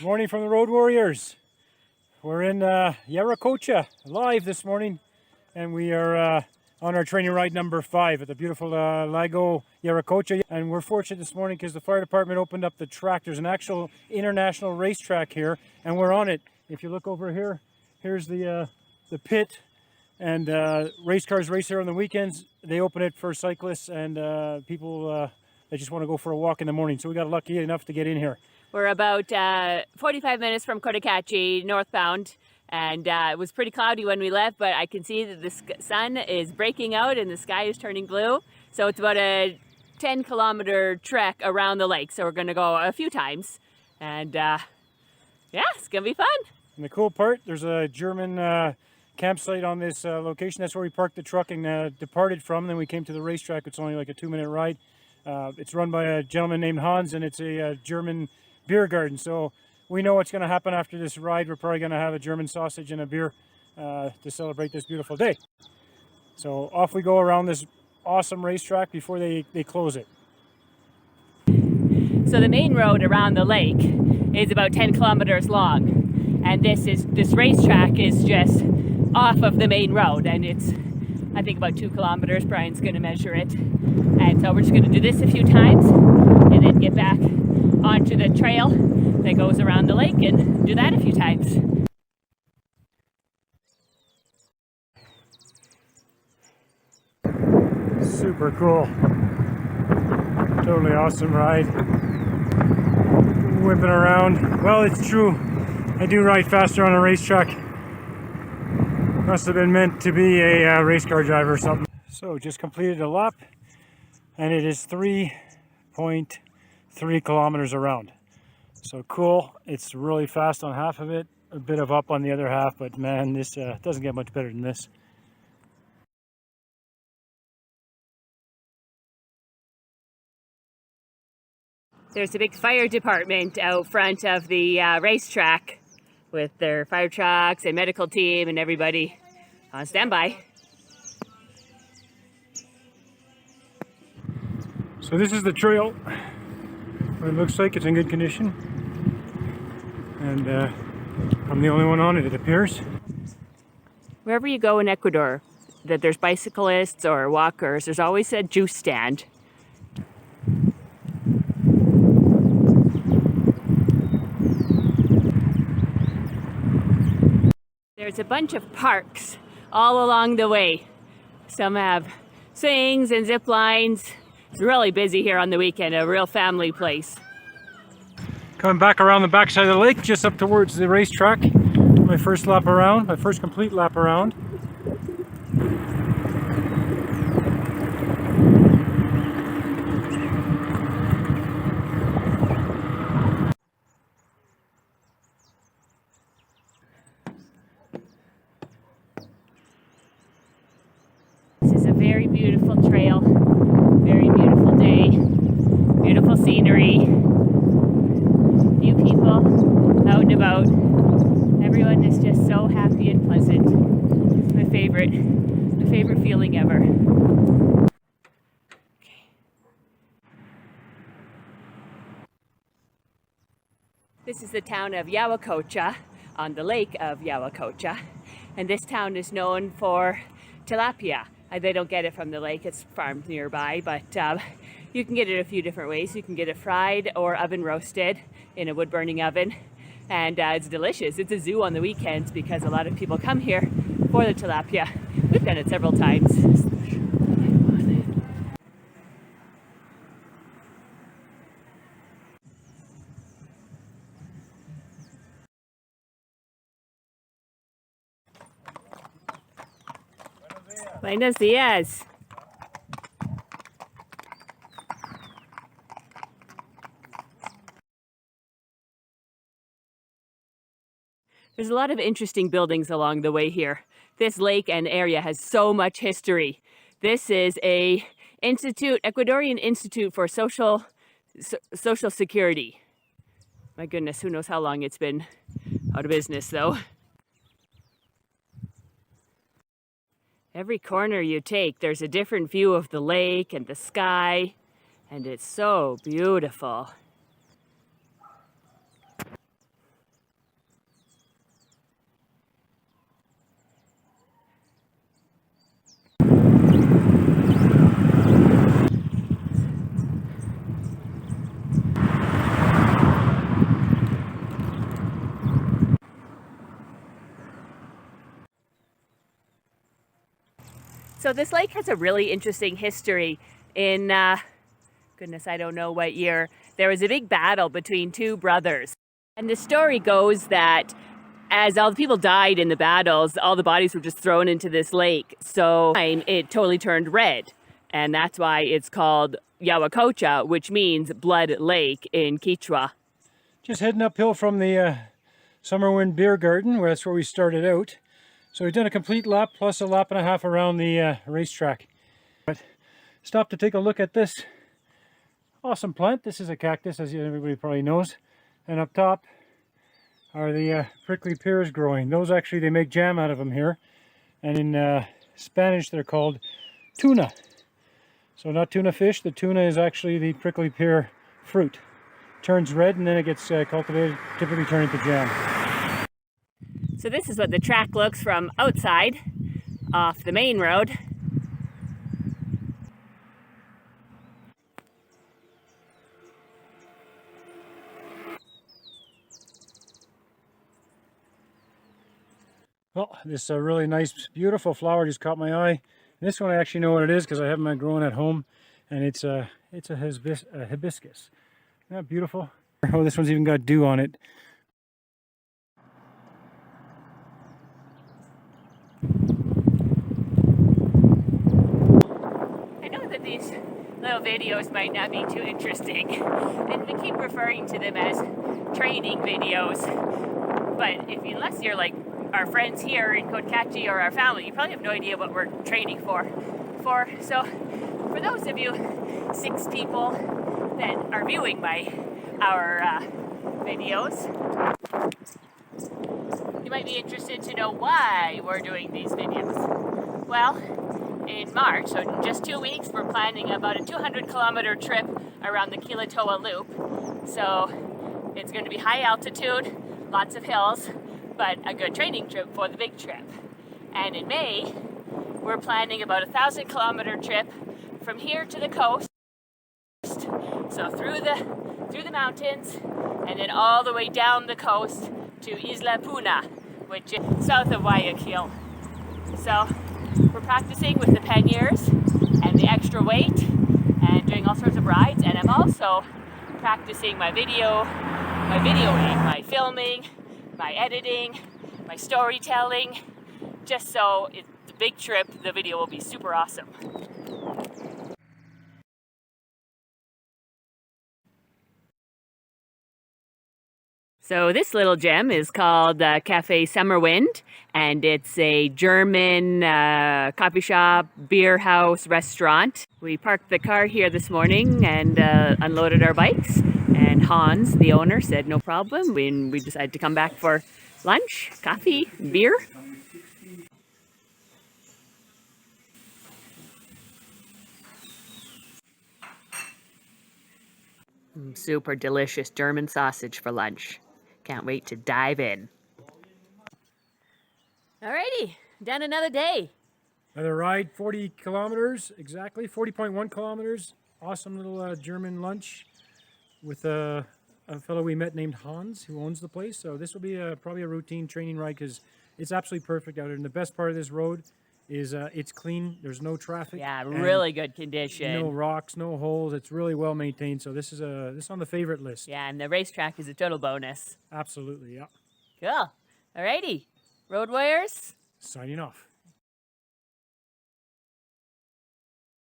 Morning from the Road Warriors. We're in Yahuarcocha live this morning, and we are on our training ride number 5 at the beautiful Lago Yahuarcocha. And we're fortunate this morning because the fire department opened up the track. There's an actual international racetrack here, and we're on it. If you look over here, here's the pit, and race cars race here on the weekends. They open it for cyclists and people that just want to go for a walk in the morning. So we got lucky enough to get in here. We're about 45 minutes from Cotacachi, northbound, and it was pretty cloudy when we left, but I can see that the sun is breaking out and the sky is turning blue. So it's about a 10-kilometer trek around the lake. So we're going to go a few times, and yeah, it's going to be fun. And the cool part, there's a German campsite on this location. That's where we parked the truck and departed from. Then we came to the racetrack. It's only like a 2-minute ride. It's run by a gentleman named Hans, and it's a German beer garden. So we know what's going to happen after this ride. We're probably going to have a German sausage and a beer to celebrate this beautiful day. So off we go around this awesome racetrack before they close it. So the main road around the lake is about 10 kilometers long, and this racetrack is just off of the main road, and it's, I think, about 2 kilometers. Brian's going to measure it, and so we're just going to do this a few times and then get back onto the trail that goes around the lake and do that a few times. Super cool. Totally awesome ride. Whipping around. Well, it's true. I do ride faster on a racetrack. Must have been meant to be a race car driver or something. So just completed a lap, and it is 3.3 kilometers around. So cool. It's really fast on half of it, a bit of up on the other half, but man, this doesn't get much better than this. There's a big fire department out front of the racetrack with their fire trucks and medical team and everybody on standby. So this is the trail. It looks like it's in good condition, and I'm the only one on it, it appears. Wherever you go in Ecuador, that there's bicyclists or walkers, there's always a juice stand. There's a bunch of parks all along the way. Some have swings and zip lines. It's really busy here on the weekend, a real family place. Coming back around the backside of the lake, just up towards the racetrack. My first lap around, my first complete lap around. This is a very beautiful trail, very beautiful day, beautiful scenery, few people out and about. Everyone is just so happy and pleasant. It's my favorite feeling ever. Okay. This is the town of Yahuarcocha on the lake of Yahuarcocha, and this town is known for tilapia. They don't get it from the lake, it's farmed nearby, but you can get it a few different ways. You can get it fried or oven roasted in a wood burning oven, and it's delicious. It's a zoo on the weekends because a lot of people come here for the tilapia. We've done it several times. Buenos días. There's a lot of interesting buildings along the way here. This lake and area has so much history. This is a institute, Ecuadorian Institute for Social Security. My goodness, who knows how long it's been out of business though. Every corner you take, there's a different view of the lake and the sky, and it's so beautiful. So this lake has a really interesting history. In, goodness, I don't know what year, there was a big battle between two brothers. And the story goes that as all the people died in the battles, all the bodies were just thrown into this lake. So it totally turned red. And that's why it's called Yahuarcocha, which means blood lake in Quechua. Just heading uphill from the Summer Wind Beer Garden, where that's where we started out. So we've done a complete lap plus a lap and a half around the racetrack. But stop to take a look at this awesome plant. This is a cactus, as everybody probably knows. And up top are the prickly pears growing. Those actually, they make jam out of them here. And in Spanish, they're called tuna. So not tuna fish, the tuna is actually the prickly pear fruit. Turns red and then it gets cultivated, typically turning to jam. So this is what the track looks from outside off the main road. Well, this really nice, beautiful flower just caught my eye. This one I actually know what it is because I have them growing at home, and it's a hibiscus. Isn't that beautiful? Oh, this one's even got dew on it. I know that these little videos might not be too interesting, and we keep referring to them as training videos. But unless you're like our friends here in Kotkachi or our family, you probably have no idea what we're training for. So for those of you 6 people that are viewing our videos, you might be interested to know why we're doing these videos. Well, in March, so in just 2 weeks, we're planning about a 200-kilometer trip around the Kilatoa Loop. So it's going to be high altitude, lots of hills, but a good training trip for the big trip. And in May, we're planning about a 1,000-kilometer trip from here to the coast, so through the mountains, and then all the way down the coast to Isla Puna, which is south of Guayaquil. So we're practicing with the panniers and the extra weight and doing all sorts of rides, and I'm also practicing my videoing, my filming, my editing, my storytelling, just so the big trip, the video will be super awesome. So this little gem is called Cafe Summerwind, and it's a German coffee shop, beer house, restaurant. We parked the car here this morning and unloaded our bikes, and Hans, the owner, said no problem. We decided to come back for lunch, coffee, beer. Super delicious German sausage for lunch. Can't wait to dive in. Alrighty, done another day. Another ride, 40 kilometers, exactly, 40.1 kilometers. Awesome little German lunch with a fellow we met named Hans, who owns the place. So this will be probably a routine training ride because it's absolutely perfect out here. And the best part of this road is it's clean. There's no traffic. Yeah, really good condition. No rocks, no holes. It's really well maintained. So this is on the favorite list. Yeah, and the racetrack is a total bonus. Absolutely, yeah. Cool. Alrighty, road warriors. Signing off.